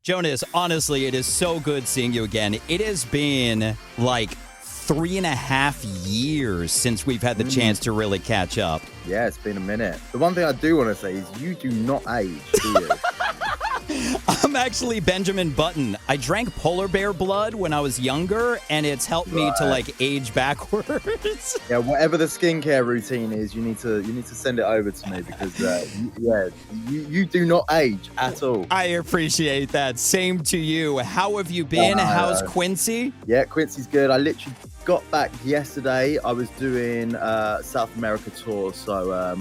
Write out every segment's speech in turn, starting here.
Jonas, honestly, it is so good seeing you again. It has been like 3.5 years since we've had the chance to really catch up. Yeah, it's been a minute. The one thing I do want to say is you do not age, do you? I'm actually Benjamin Button. I drank polar bear blood when I was younger, and it's helped me to like age backwards. Yeah, whatever the skincare routine is, you need to send it over to me because you do not age at all. I appreciate that. Same to you. How have you been? How's Quincy? Yeah, Quincy's good. I literally got back yesterday. I was doing South America tour, so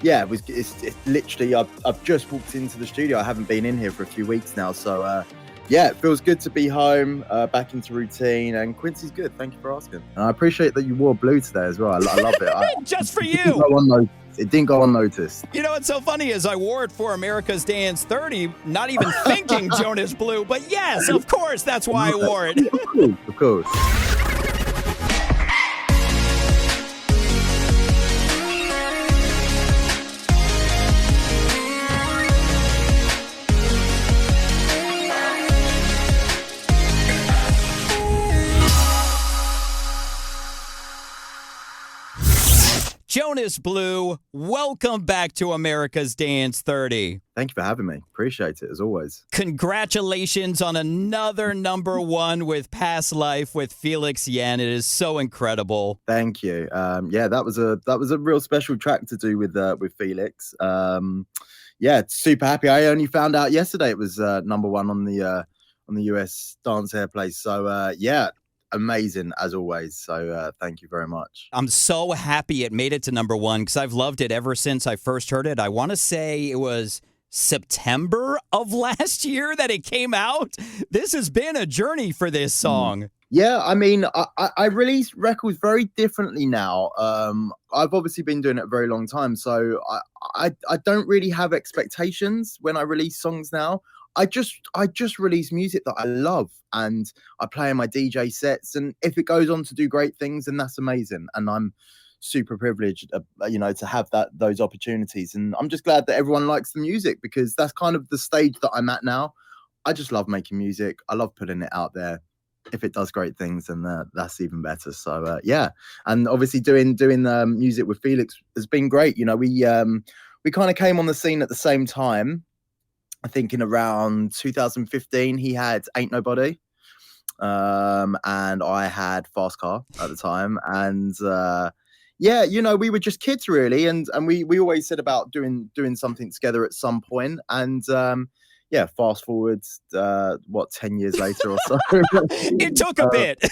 yeah, it's literally I've just walked into the studio. I haven't been in here for a few weeks now, so yeah, it feels good to be home, back into routine, and Quincy's good. Thank you for asking. And I appreciate that you wore blue today as well. I love it. Just for you. It didn't go unnoticed. You know what's so funny is I wore it for America's Dance 30, not even thinking Jonas Blue, but yes, of course, that's why I wore it. Of course. Jonas Blue, welcome back to America's Dance 30. Thank you for having me. Appreciate it, as always. Congratulations on another number one with Past Life with Felix Jaehn. It is so incredible. Thank you. Yeah, that was a real special track to do with Felix. Yeah, super happy. I only found out yesterday it was number one on the US dance airplay. So yeah. Amazing as always. So thank you very much. I'm so happy it made it to number one because I've loved it ever since I first heard it. I want to say it was September of last year that it came out. This has been a journey for this song. Yeah, I mean, I release records very differently now. I've obviously been doing it a very long time, so I don't really have expectations when I release songs now. I just release music that I love and I play in my DJ sets, and if it goes on to do great things, then that's amazing. And I'm super privileged, to have those opportunities. And I'm just glad that everyone likes the music because that's kind of the stage that I'm at now. I just love making music. I love putting it out there. If it does great things, then that's even better. So yeah, and obviously doing music with Felix has been great. You know, we kind of came on the scene at the same time. I think in around 2015, he had Ain't Nobody, and I had Fast Car at the time. And yeah, we were just kids really, and we always said about doing something together at some point. And yeah, fast forward 10 years later or so. It took a bit.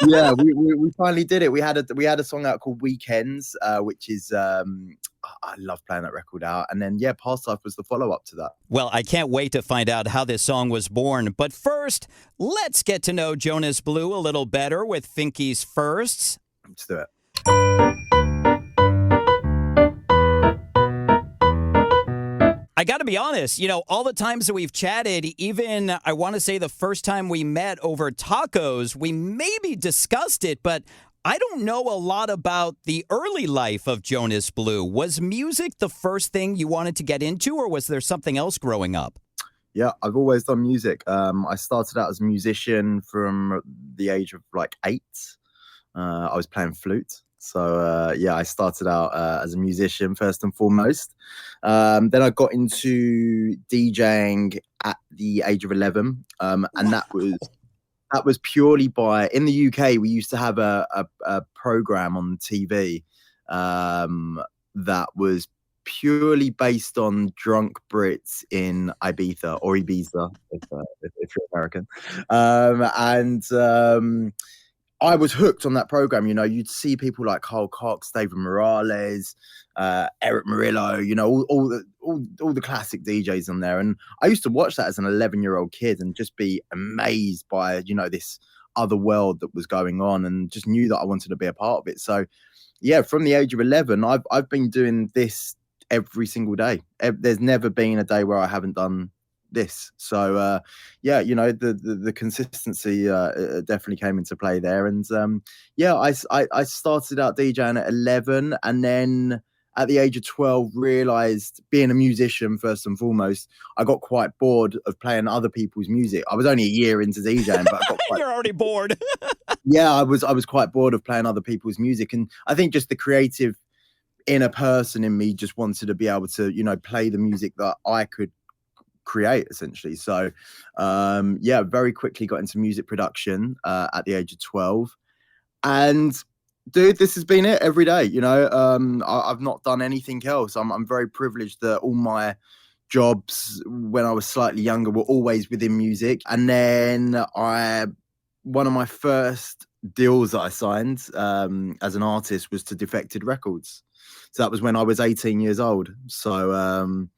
Yeah, we finally did it. We had a song out called Weekends, which is I love playing that record out. And then yeah, Past Life was the follow-up to that. Well, I can't wait to find out how this song was born. But first, let's get to know Jonas Blue a little better with Finky's Firsts. Let's do it. I got to be honest, all the times that we've chatted, even I want to say the first time we met over tacos, we maybe discussed it, but I don't know a lot about the early life of Jonas Blue. Was music the first thing you wanted to get into, or was there something else growing up? Yeah, I've always done music. I started out as a musician from the age of like 8. I was playing flute. So yeah, I started out as a musician first and foremost. Then I got into DJing at the age of 11, and that was purely in the UK. We used to have a program on TV that was purely based on drunk Brits in Ibiza or Ibiza, if you're American, and I was hooked on that program. You'd see people like Carl Cox, David Morales, Eric Murillo, all the classic DJs on there. And I used to watch that as an 11-year-old kid and just be amazed by, this other world that was going on, and just knew that I wanted to be a part of it. So yeah, from the age of 11, I've been doing this every single day. There's never been a day where I haven't done this. So yeah, the consistency definitely came into play there. And yeah, I started out DJing at 11, and then at the age of 12 realized, being a musician first and foremost, I got quite bored of playing other people's music. I was only a year into DJing, but I got quite You're already bored. yeah, I was quite bored of playing other people's music, and I think just the creative inner person in me just wanted to be able to, play the music that I could create, essentially. So yeah, very quickly got into music production at the age of 12. And dude, this has been it every day. I've not done anything else. I'm very privileged that all my jobs when I was slightly younger were always within music. And then one of my first deals that I signed as an artist was to Defected Records. So that was when I was 18 years old. So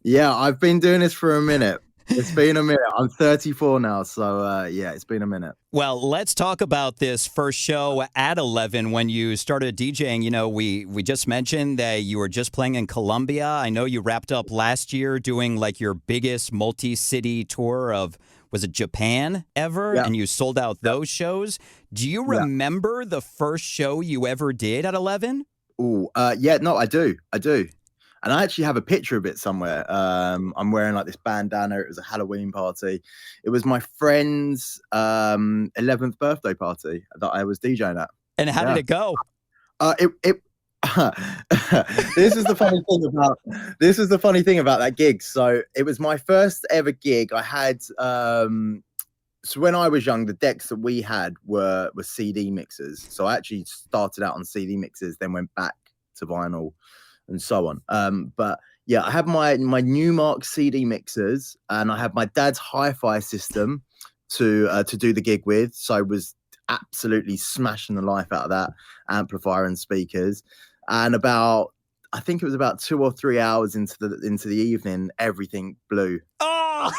yeah, I've been doing this for a minute. It's been a minute. I'm 34 now, so yeah, it's been a minute. Well, let's talk about this first show at 11 when you started DJing. We just mentioned that you were just playing in Colombia. I know you wrapped up last year doing like your biggest multi-city tour of, was it Japan ever? Yeah. And you sold out those shows. Do you remember the first show you ever did at 11? Oh, yeah, no, I do. And I actually have a picture of it somewhere. I'm wearing like this bandana. It was a Halloween party. It was my friend's 11th birthday party that I was DJing at. And how did it go? It this is the funny thing about that gig. So it was my first ever gig. I had so when I was young, the decks that we had were CD mixers. So I actually started out on CD mixers, then went back to vinyl and so on. But yeah, I had my Newmark CD mixers, and I had my dad's hi-fi system to do the gig with. So I was absolutely smashing the life out of that amplifier and speakers. And I think it was about 2 or 3 hours into the evening, everything blew. Oh!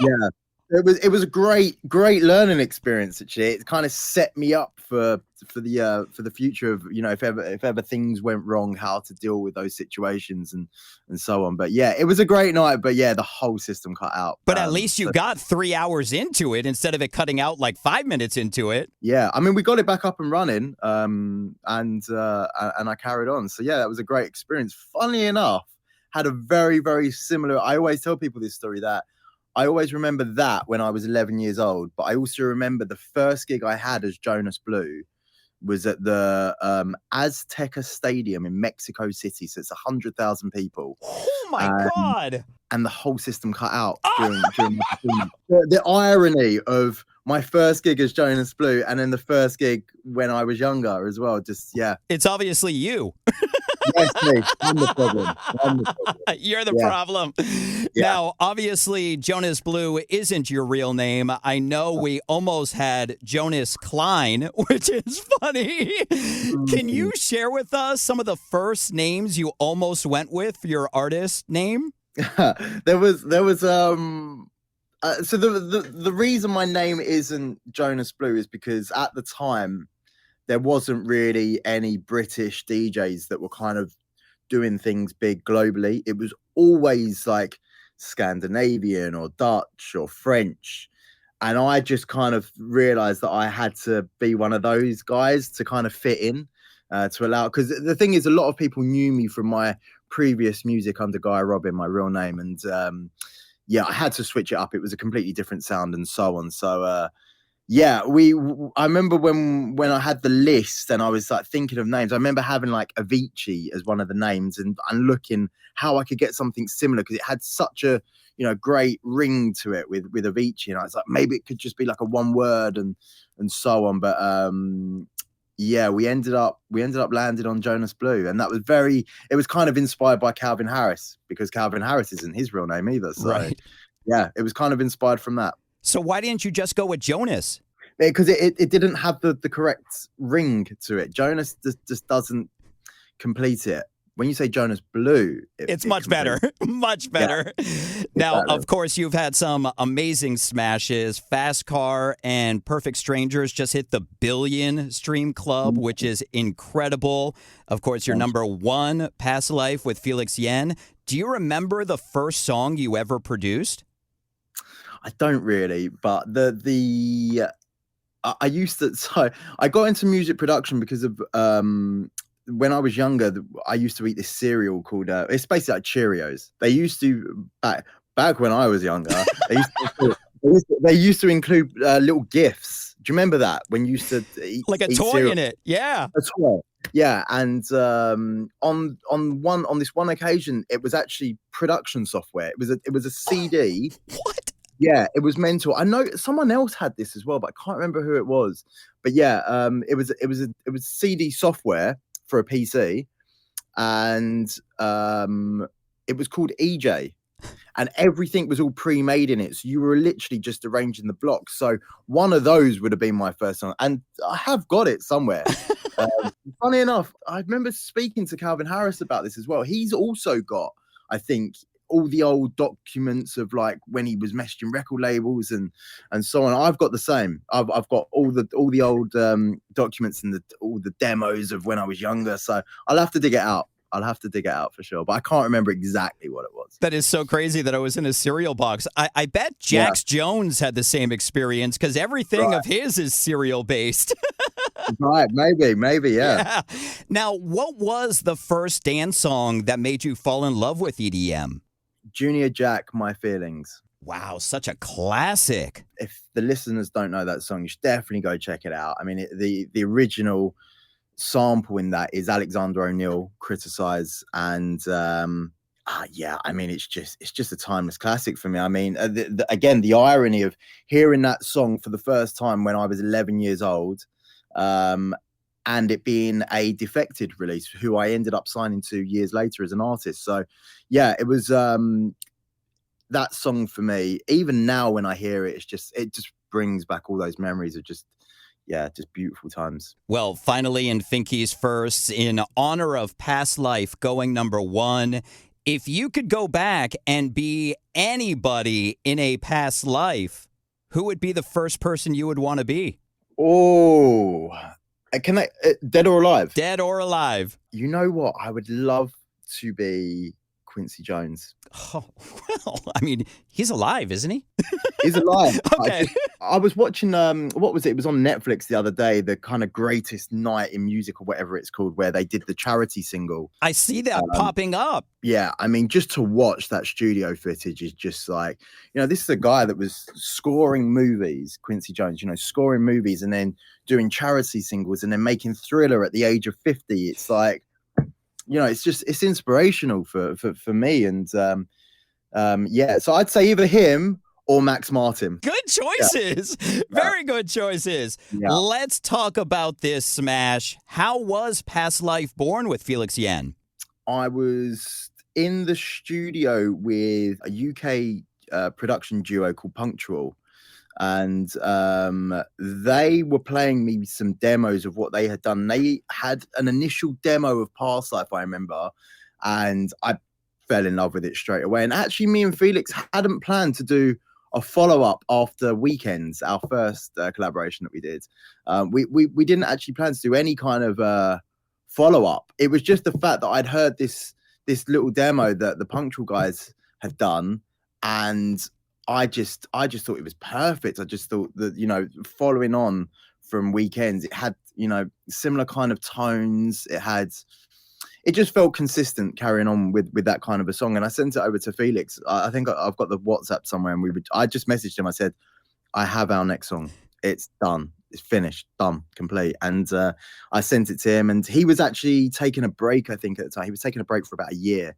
Yeah. It was a great learning experience. Actually, it kind of set me up for the future of, if ever things went wrong, how to deal with those situations and so on. But yeah, it was a great night. But yeah, the whole system cut out. But at least you got 3 hours into it instead of it cutting out like 5 minutes into it. Yeah, I mean, we got it back up and running, and I carried on. So yeah, that was a great experience. Funnily enough, had a very, very similar. I always tell people this story that I always remember that when I was 11 years old, but I also remember the first gig I had as Jonas Blue was at the Azteca Stadium in Mexico City. So it's 100,000 people. Oh my God. And the whole system cut out during my performance. The irony of my first gig as Jonas Blue and then the first gig when I was younger as well. Just, yeah. It's obviously you. Yes, me. I'm the problem. You're the problem. Yeah. Now, obviously, Jonas Blue isn't your real name. I know we almost had Jonas Klein, which is funny. Can you share with us some of the first names you almost went with for your artist name? There was so the reason my name isn't Jonas Blue is because at the time there wasn't really any British DJs that were kind of doing things big globally. It was always like Scandinavian or Dutch or French. And I just kind of realized that I had to be one of those guys to kind of fit in, to allow, because the thing is, a lot of people knew me from my previous music under Guy Robin, my real name. And yeah, I had to switch it up. It was a completely different sound and so on. So, yeah, I remember when I had the list and I was like thinking of names. I remember having like Avicii as one of the names and looking how I could get something similar because it had such a great ring to it with Avicii, and I was like maybe it could just be like a one word and so on. But yeah, we ended up landing on Jonas Blue, and it was kind of inspired by Calvin Harris because Calvin Harris isn't his real name either. So right. Yeah, it was kind of inspired from that. So why didn't you just go with Jonas? Because it didn't have the correct ring to it. Jonas just doesn't complete it. When you say Jonas Blue, it's much better. Much better. Yeah. Now, of course, you've had some amazing smashes. Fast Car and Perfect Strangers just hit the 1 billion stream club, which is incredible. Of course, your number one, Past Life with Felix Jaehn. Do you remember the first song you ever produced? I don't really, but I used to. So I got into music production because of when I was younger, I used to eat this cereal called it's basically like Cheerios. They used to back when I was younger. They used to include little gifts. Do you remember that when you used to like a eat toy cereal? in it? Yeah. A toy. Yeah, and on this one occasion, it was actually production software. It was a CD. What? Yeah, it was mental. I know someone else had this as well, but I can't remember who it was. But yeah, it was CD software for a PC, and it was called EJ, and everything was all pre-made in it. So you were literally just arranging the blocks. So one of those would have been my first song, and I have got it somewhere. Funny enough, I remember speaking to Calvin Harris about this as well. He's also got, I think, all the old documents of like when he was messaging record labels and so on. I've got the same. I've got all the old documents and all the demos of when I was younger. So I'll have to dig it out. I'll have to dig it out for sure, but I can't remember exactly what it was. That is so crazy that I was in a cereal box. I bet Jax Jones had the same experience because everything of his is cereal based. Right, maybe, yeah. Now, what was the first dance song that made you fall in love with EDM? Junior Jack, My Feelings. Wow, such a classic. If the listeners don't know that song, you should definitely go check it out. I mean, the original sample in that is Alexander O'Neill, Criticize, and yeah, I mean, it's just a timeless classic for me. I mean, again, the irony of hearing that song for the first time when I was 11 years old, and it being a Defected release, who I ended up signing to years later as an artist. So yeah, it was that song for me. Even now when I hear it, it just brings back all those memories of just beautiful times. Well, finally in Finky's first, in honor of Past Life going number 1, if you could go back and be anybody in a past life, who would be the first person you would want to be? Oh, can I, dead or alive? Dead or alive. You know what? I would love to be Quincy Jones. Oh, well, I mean, he's alive, isn't he? He's alive. Okay. I was watching, what was it? It was on Netflix the other day, the kind of greatest night in music or whatever it's called, where they did the charity single. I see that popping up. Yeah, I mean, just to watch that studio footage is just like, this is a guy that was scoring movies, Quincy Jones, scoring movies and then doing charity singles and then making Thriller at the age of 50. It's like, it's inspirational for me. And yeah, so I'd say either him or Max Martin. Good choices. Yeah. Very good choices. Yeah. Let's talk about this smash. How was Past Life born with Felix Jaehn? I was in the studio with a UK production duo called Punctual. And they were playing me some demos of what they had done. They had an initial demo of Past Life, I remember, and I fell in love with it straight away. And actually, me and Felix hadn't planned to do a follow-up after Weekends, our first collaboration that we did. We didn't actually plan to do any kind of follow-up. It was just the fact that I'd heard this little demo that the Punctual guys had done, and I just thought it was perfect. I just thought that, following on from Weekends, it had, similar kind of tones. It just felt consistent carrying on with that kind of a song. And I sent it over to Felix. I think I've got the WhatsApp somewhere, and I just messaged him. I said, I have our next song. It's done. It's finished, done, complete. And I sent it to him, and he was actually taking a break, I think, at the time. He was taking a break for about a year.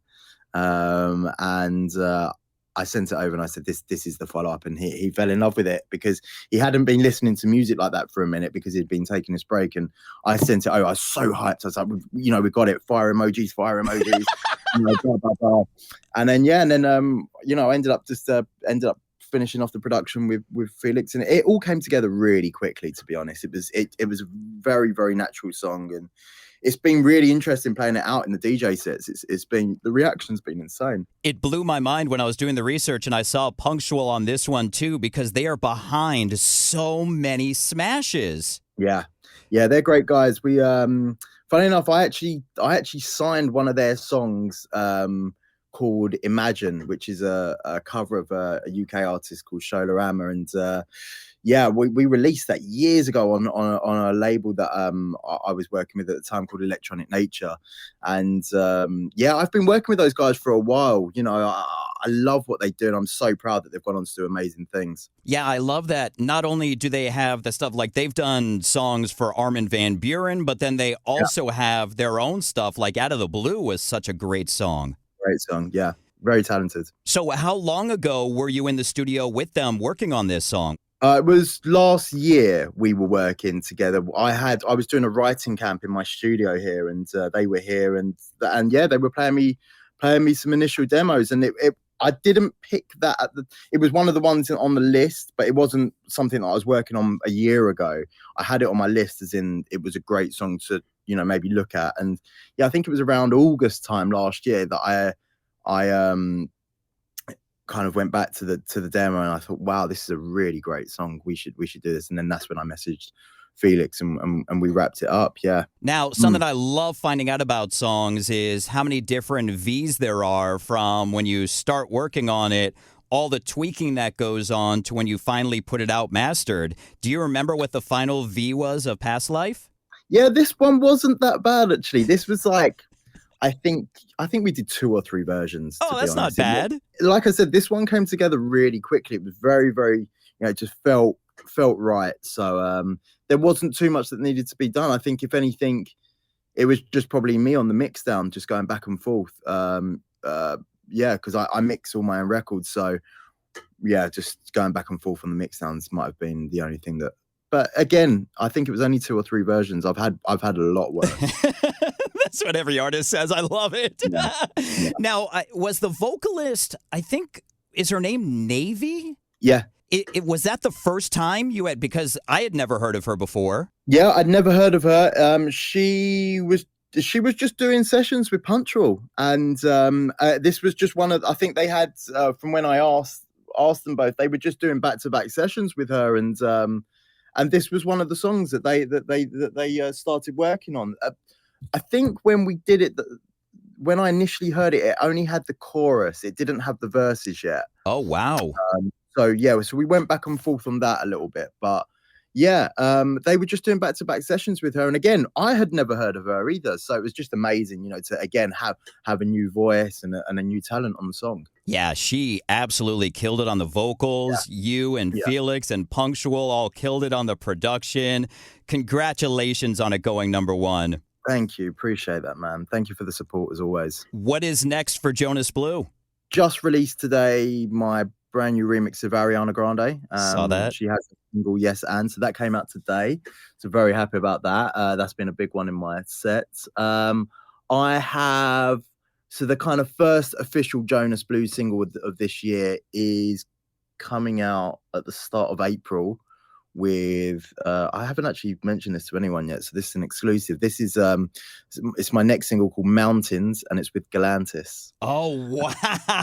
I sent it over and I said, this is the follow-up. And he fell in love with it because he hadn't been listening to music like that for a minute because he'd been taking this break. And I sent it over. I was so hyped. I was like, we got it. Fire emojis. Blah, blah, blah. And then, I ended up finishing off the production with Felix. And it all came together really quickly, to be honest. It was a very, very natural song. And it's been really interesting playing it out in the DJ sets. The reaction's been insane. It blew my mind when I was doing the research and I saw Punctual on this one too, because they are behind so many smashes. Yeah, they're great guys. We, funny enough, I actually signed one of their songs called Imagine, which is a cover of a UK artist called Shola Amma. And yeah, we released that years ago on a label that I was working with at the time called Electronic Nature. And yeah, I've been working with those guys for a while. You know, I love what they do, and I'm so proud that they've gone on to do amazing things. Yeah, I love that. Not only do they have the stuff, like they've done songs for Armin van Buuren, but then they also have their own stuff, like Out of the Blue was such a great song. Great song, yeah. Very talented. So how long ago were you in the studio with them working on this song? It was last year we were working together. I was doing a writing camp in my studio here, and they were here, and yeah, they were playing me some initial demos, and I didn't pick that it was one of the ones on the list, but it wasn't something that I was working on a year ago. I had it on my list as in it was a great song to, you know, maybe look at. And yeah, I think it was around August time last year that I kind of went back to the demo, and I thought, wow, this is a really great song. We should do this. And then that's when I messaged Felix and we wrapped it up. Yeah. Now, something I love finding out about songs is how many different V's there are from when you start working on it, all the tweaking that goes on to when you finally put it out mastered. Do you remember what the final V was of Past Life? Yeah, this one wasn't that bad, actually. This was like, I think we did 2 or 3 versions. Oh, that's not bad. Like I said, this one came together really quickly. It was very, very, you know, it just felt right. So there wasn't too much that needed to be done. I think if anything, it was just probably me on the mix down, just going back and forth. Yeah, because I mix all my own records. So yeah, just going back and forth on the mix downs might have been the only thing that. But again, I think it was only 2 or 3 versions. I've had a lot worse. That's what every artist says. I love it. Yeah. Yeah. Now, was the vocalist, I think, is her name Navy? Yeah. It was that the first time you had, because I had never heard of her before. Yeah, I'd never heard of her. She was just doing sessions with Punctual, and this was just one of, I think they had from when I asked them both, they were just doing back-to-back sessions with her, and this was one of the songs that they started working on. I think when we did it, when I initially heard it, it only had the chorus. It didn't have the verses yet. Oh, wow. So yeah, so we went back and forth on that a little bit, but yeah, they were just doing back-to-back sessions with her, and again, I had never heard of her either, so it was just amazing, you know, to again have a new voice and a new talent on the song. Yeah, she absolutely killed it on the vocals. Yeah. You and Felix and Punctual all killed it on the production. Congratulations on it going #1. Thank you, appreciate that, man. Thank you for the support as always. What is next for Jonas Blue? Just released today my brand new remix of Ariana Grande. Saw that. She has a single, Yes And, so that came out today. So very happy about that. That's been a big one in my set. I have, so the kind of first official Jonas Blue single of this year is coming out at the start of April with, I haven't actually mentioned this to anyone yet, so this is an exclusive. This is, it's my next single called Mountains, and it's with Galantis. Oh,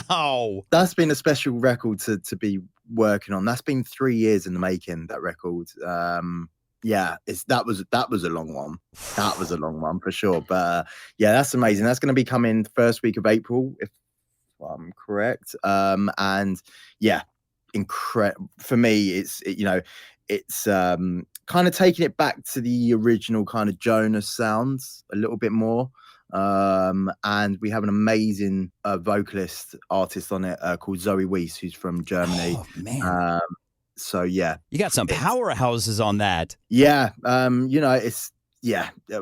wow. That's been a special record to be working on. That's been 3 years in the making, that record. Yeah, that was a long one. That was a long one for sure. But yeah, that's amazing. That's going to be coming first week of April, if I'm correct. And yeah, for me, it's kind of taking it back to the original kind of Jonas sounds a little bit more. And we have an amazing vocalist artist on it called Zoe Weiss, who's from Germany. Oh, man. So yeah, you got some powerhouses on that. Yeah. You know,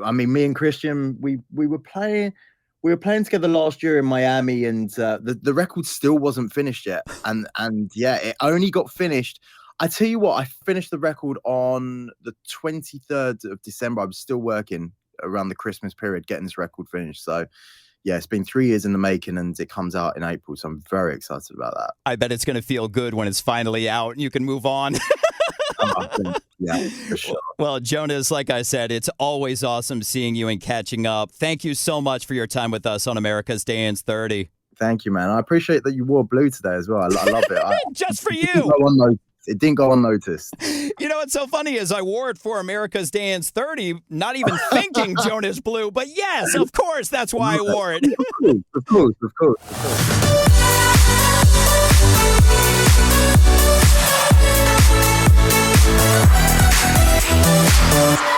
I mean, me and Christian, we were playing together last year in Miami, and the record still wasn't finished yet. And yeah, it only got finished. I tell you what, I finished the record on the 23rd of December. I was still working around the Christmas period, getting this record finished. So yeah, it's been 3 years in the making, and it comes out in April. So I'm very excited about that. I bet it's going to feel good when it's finally out and you can move on. Yeah, for sure. Well, Jonas, like I said, it's always awesome seeing you and catching up. Thank you so much for your time with us on America's Dance 30. Thank you, man. I appreciate that you wore blue today as well. I love it. Just for you. It didn't go unnoticed. You know what's so funny is I wore it for America's Dance 30, not even thinking Jonas Blue, but yes, of course, that's why I wore it. Of course. Bye.